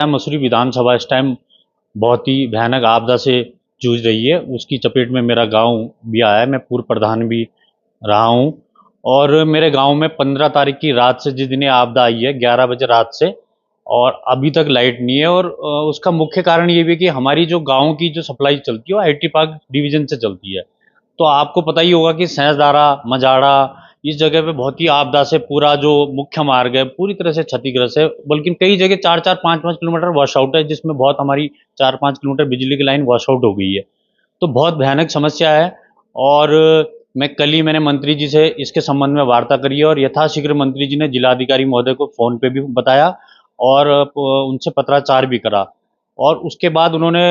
मसूरी विधानसभा इस टाइम बहुत ही भयानक आपदा से जूझ रही है। उसकी चपेट में मेरा गांव भी आया है। मैं पूर्व प्रधान भी रहा हूं और मेरे गांव में 15 तारीख की रात से जिस दिन ये आपदा आई है 11 बजे रात से और अभी तक लाइट नहीं है। और उसका मुख्य कारण ये भी है कि हमारी जो गांव की जो सप्लाई चलती है वो आईटी पार्क डिवीजन से चलती है। तो आपको पता ही होगा कि सैंसदारा मजाड़ा इस जगह पे बहुत ही आपदा से पूरा जो मुख्य मार्ग है पूरी तरह से क्षतिग्रस्त है। बल्कि कई जगह 4-4 5-5 किलोमीटर वॉश आउट है, जिसमें बहुत हमारी 4-5 किलोमीटर बिजली की लाइन वॉश आउट हो गई है। तो बहुत भयानक समस्या है। और मैंने मंत्री जी से इसके संबंध में वार्ता करी है और यथाशीघ्र मंत्री जी ने जिलाधिकारी महोदय को फ़ोन पे भी बताया और उनसे पत्राचार भी करा। और उसके बाद उन्होंने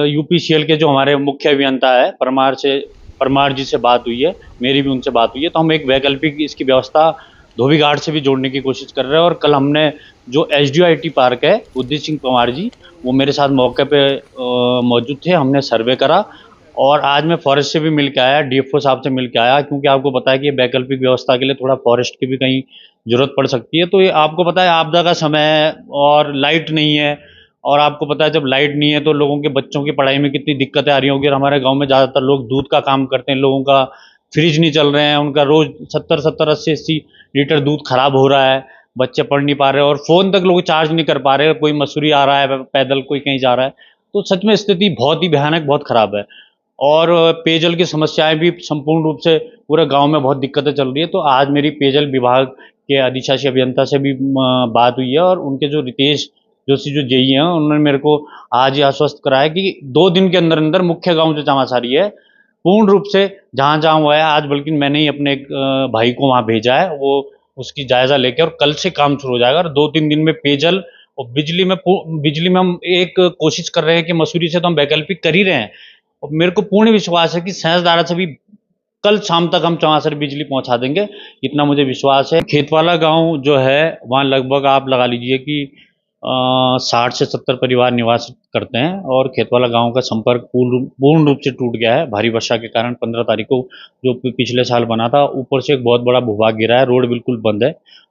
यूपीसीएल के जो हमारे मुख्य अभियंता है परमार जी से बात हुई है, मेरी भी उनसे बात हुई है। तो हम एक वैकल्पिक इसकी व्यवस्था धोबी घाट से भी जोड़ने की कोशिश कर रहे हैं। और कल हमने जो एचडीआईटी पार्क है, उदित सिंह पंवार जी वो मेरे साथ मौके पे मौजूद थे। हमने सर्वे करा और आज मैं फॉरेस्ट से भी मिल के आया, डीएफओ साहब से मिल के आया, क्योंकि आपको पता है कि वैकल्पिक व्यवस्था के लिए थोड़ा फॉरेस्ट की भी कहीं जरूरत पड़ सकती है। तो ये आपको पता है आपदा का समय है और लाइट नहीं है। और आपको पता है जब लाइट नहीं है तो लोगों के बच्चों की पढ़ाई में कितनी दिक्कतें आ रही होंगी। और हमारे गांव में ज़्यादातर लोग दूध का काम करते हैं, लोगों का फ्रिज नहीं चल रहे हैं, उनका रोज 70-70 80-80 लीटर दूध खराब हो रहा है, बच्चे पढ़ नहीं पा रहे और फ़ोन तक लोग चार्ज नहीं कर पा रहे। कोई मसूरी आ रहा है पैदल, कोई कहीं जा रहा है। तो सच में स्थिति बहुत ही भयानक, बहुत ख़राब है। और पेयजल की समस्याएं भी संपूर्ण रूप से पूरे गांव में बहुत दिक्कतें चल रही है। तो आज मेरी पेयजल विभाग के अधिशासी अभियंता से भी बात हुई है और उनके जो रितेश जोशी जो जेई हैं उन्होंने मेरे को आज ही आश्वस्त कराया कि 2 दिन के अंदर अंदर मुख्य गांव जो चामासारी है पूर्ण रूप से जहां जहां हुआ है, आज बल्कि मैंने ही अपने एक भाई को वहां भेजा है, वो उसकी जायजा लेके और कल से काम शुरू हो जाएगा। और 2-3 दिन में पेयजल और बिजली में हम एक कोशिश कर रहे हैं कि मसूरी से तो हम वैकल्पिक कर ही रहे हैं। और मेरे को पूर्ण विश्वास है कि सैंसदारा से भी कल शाम तक हम चमासर बिजली पहुंचा देंगे, इतना मुझे विश्वास है। खेतवाला गांव जो है वहाँ लगभग आप लगा लीजिए कि 60 से 70 परिवार निवास करते हैं और खेतवाला गांव का संपर्क पूर्ण रूप से टूट गया है भारी वर्षा के कारण। 15 तारीख को जो पिछले साल बना था, ऊपर से एक बहुत बड़ा भूभाग गिरा है, रोड बिल्कुल बंद है,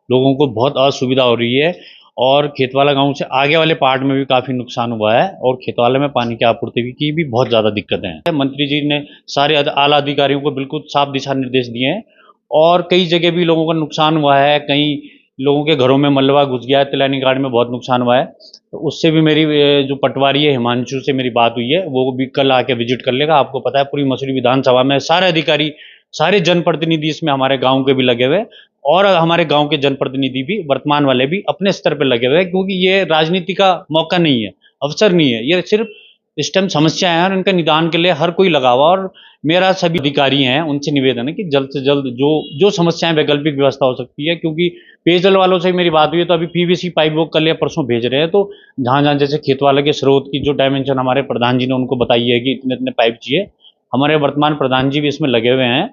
लोगों को बहुत असुविधा हो रही है। और खेतवाला गांव से आगे वाले पार्ट में भी काफ़ी नुकसान हुआ है और खेतवाला में पानी की आपूर्ति की भी बहुत ज़्यादा दिक्कतें हैं। मंत्री जी ने सारे आला अधिकारियों को बिल्कुल साफ दिशा निर्देश दिए हैं और कई जगह भी लोगों का नुकसान हुआ है। कई लोगों के घरों में मलबा घुस गया है, तिलैनी गार्ड में बहुत नुकसान हुआ है। तो उससे भी मेरी जो पटवारी है हिमांशु से मेरी बात हुई है, वो भी कल आके विजिट कर लेगा। आपको पता है पूरी मसूरी विधानसभा में सारे अधिकारी, सारे जनप्रतिनिधि इसमें हमारे गांव के भी लगे हुए और हमारे गांव के जनप्रतिनिधि भी, वर्तमान वाले भी अपने स्तर पर लगे हुए हैं, क्योंकि ये राजनीति का मौका नहीं है, अवसर नहीं है, ये सिर्फ इस टाइम समस्याएं हैं और इनका निदान के लिए हर कोई लगा हुआ। और मेरा सभी अधिकारी हैं उनसे निवेदन है कि जल्द से जल्द जो जो समस्याएं वैकल्पिक व्यवस्था हो सकती है, क्योंकि पेयजल वालों से मेरी बात हुई है तो अभी पीवीसी पाइप वो कल या परसों भेज रहे हैं। तो जहाँ जहाँ जैसे खेतवाला के स्रोत की जो डायमेंशन हमारे प्रधान जी ने उनको बताई है कि इतने इतने पाइप चाहिए, हमारे वर्तमान प्रधान जी भी इसमें लगे हुए हैं।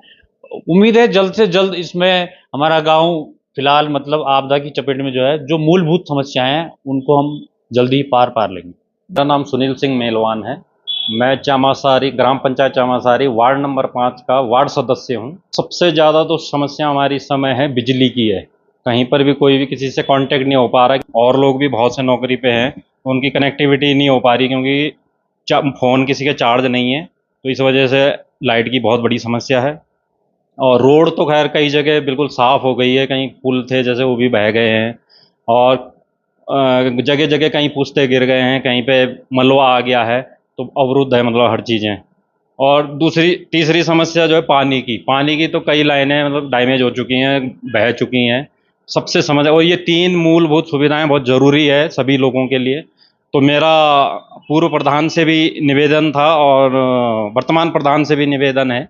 उम्मीद है जल्द से जल्द इसमें हमारा गाँव फिलहाल मतलब आपदा की चपेट में जो है, जो मूलभूत समस्याएं हैं उनको हम जल्दी ही पार लेंगे। मेरा नाम सुनील सिंह मेलवान है। मैं चामासारी ग्राम पंचायत चामासारी वार्ड नंबर 5 का वार्ड सदस्य हूं। सबसे ज़्यादा तो समस्या हमारी इस समय है बिजली की है। कहीं पर भी कोई भी किसी से कांटेक्ट नहीं हो पा रहा और लोग भी बहुत से नौकरी पे हैं, उनकी कनेक्टिविटी नहीं हो पा रही क्योंकि फ़ोन किसी के चार्ज नहीं है। तो इस वजह से लाइट की बहुत बड़ी समस्या है। और रोड तो खैर कई जगह बिल्कुल साफ़ हो गई है, कहीं पुल थे जैसे वो भी बह गए हैं और जगह जगह कहीं पुश्ते गिर गए हैं, कहीं पे मलबा आ गया है, तो अवरुद्ध है मतलब हर चीज़ें। और तीसरी समस्या जो है पानी की तो कई लाइनें मतलब डैमेज हो चुकी हैं, बह चुकी हैं। सबसे समस्या और ये 3 मूलभूत सुविधाएं बहुत ज़रूरी है सभी लोगों के लिए। तो मेरा पूर्व प्रधान से भी निवेदन था और वर्तमान प्रधान से भी निवेदन है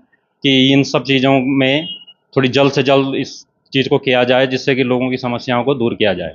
कि इन सब चीज़ों में थोड़ी जल्द से जल्द इस चीज़ को किया जाए, जिससे कि लोगों की समस्याओं को दूर किया जाए।